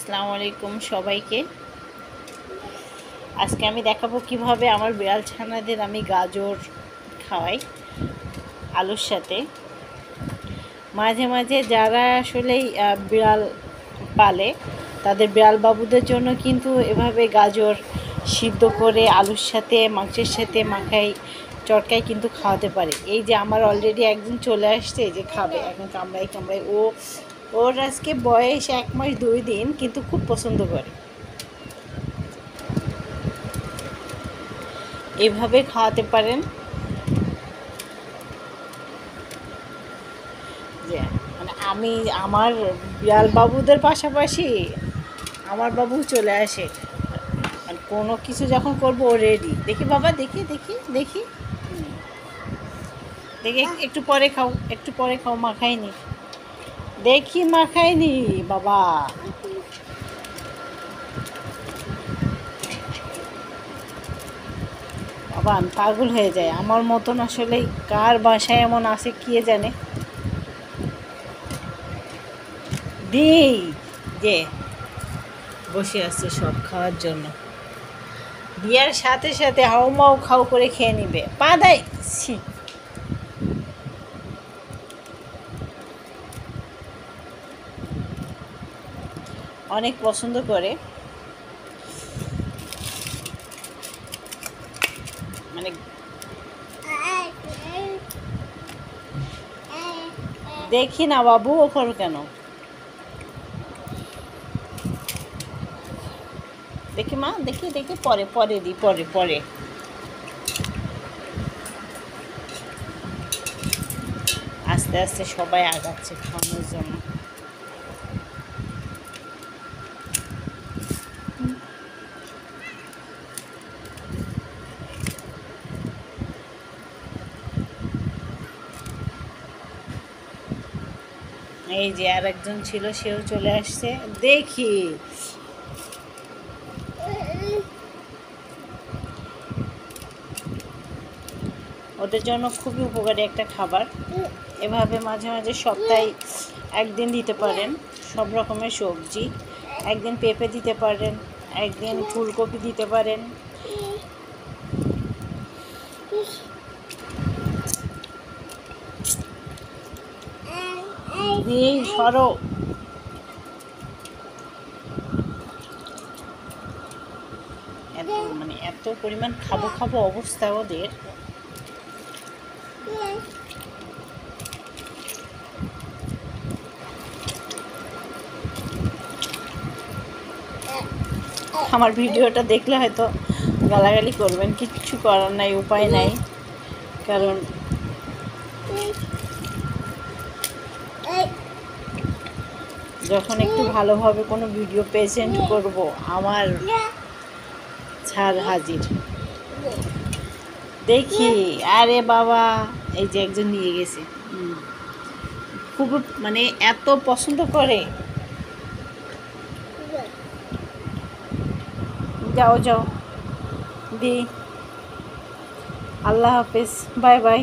আসসালামু আলাইকুম সবাইকে। আজকে আমি দেখাবো কিভাবে আমার বিড়াল ছানাদের আমি গাজর খাওয়াই আলুর সাথে। মাঝে মাঝে যারা আসলেই বিড়াল পালে তাদের বিড়াল বাবুদের জন্য কিন্তু এভাবে গাজর সিদ্ধ করে আলুর সাথে মাংসের সাথে মাখাই চটকাই কিন্তু খাওয়াতে পারে। এই যে আমার অলরেডি একদিন চলে আসছে যে খাবে, এখন কামড়াই কামড়াই ওর আজকে বয়স 1 মাস 2 দিন, কিন্তু খুব পছন্দ করে। এভাবে খাওয়াতে পারেন। যে মানে আমি আমার বিড়াল বাবুদের পাশাপাশি আমার বাবু চলে আসে, মানে কোনো কিছু যখন করবো ও রেডি। দেখি বাবা, দেখি দেখি দেখি দেখি একটু পরে খাও, একটু পরে খাও, মাখাইনি, দেখি মাখাইনি বাবা। বাবা আমি পাগল হয়ে যায়, আমার মতন আসলে কার বাসায় এমন আছে কে জানে। দিই যে বসে আছে সব খাওয়ার জন্য, বিয়ার সাথে সাথে হাউমাউ খাও করে খেয়ে নিবে। পা দেয়, ছি। অনেক পছন্দ করে, মানে দেখি না বাবু ওপর কেন, দেখি মা, দেখি দেখি পরে পরে দিই, পরে পরে। আস্তে আস্তে সবাই আগাচ্ছে খাওয়ানোর জন্য। এই যে আর একজন ছিল, সেও চলে আসছে, দেখি। ওদের জন্য খুবই উপকারী একটা খাবার। এভাবে মাঝে মাঝে সপ্তাহে একদিন দিতে পারেন সব রকমের সবজি, একদিন পেঁপে দিতে পারেন, একদিন ফুলকপি দিতে পারেন। দিয়েই সরো। এত মানে এত পরিমাণ খাবো খাবো অবস্থা ওদের। আমার ভিডিওটা দেখলে হয়তো গালাগালি করবেন, কিচ্ছু করার নাই, উপায় নাই। কারণ যখন একটু ভালোভাবে কোনো ভিডিও প্রেজেন্ট করব, আমার ছাড় হাজির। দেখি, আরে বাবা, এই যে একজন নিয়ে গেছে, খুব মানে এত পছন্দ করে। যাও যাও দি, আল্লাহ হাফেজ, বাই বাই।